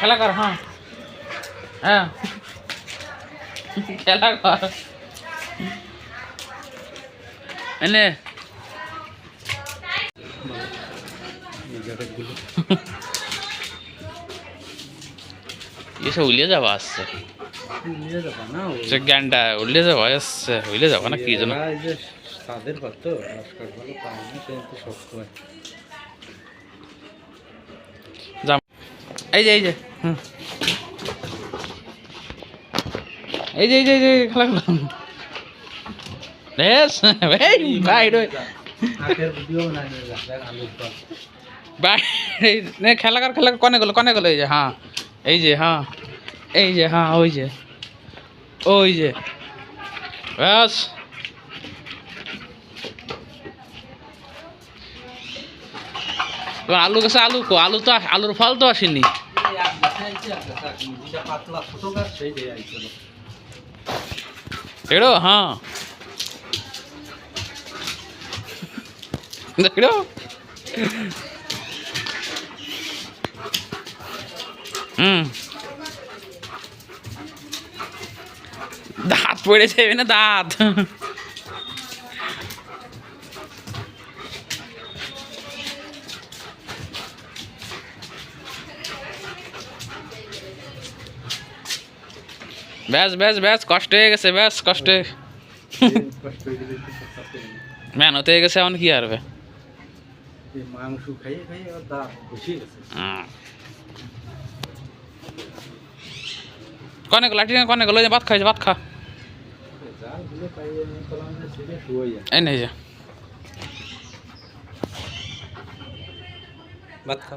খেলা কর হ্যাঁ হ্যাঁ খেলা কর এনে এসে উলিয়ে যাওয়া আসছে সে জ্ঞানটা উলিয়ে যাওয়া আসছে উলিয়ে যাওয়া না কি জানো তাদের কত নমস্কার ভালো পায় না সে তো শক্ত হয় এই যে হুম এই যে খেলা খেলা বেশ এই ভাই ভাই খেলা কর কনে গেলো এই যে হ্যাঁ এই যে হ্যাঁ ওই যে ব্যাস আলু গাছে আলু তো আলুর ফল তো আসেনি এড়ো হ্যাঁ দেখো দাঁত পড়েছে না দাঁত ব্যাস কষ্ট হয়ে গেছে ব্যাস কষ্টে মেহনত হয়ে গেছে এখন কি আরবে মাংস খাইয়ে খাইয়ে দাঁত বসে গেছে কনে গেলো ভাত খাইছে ভাত খা এই নেই যে ভাত খা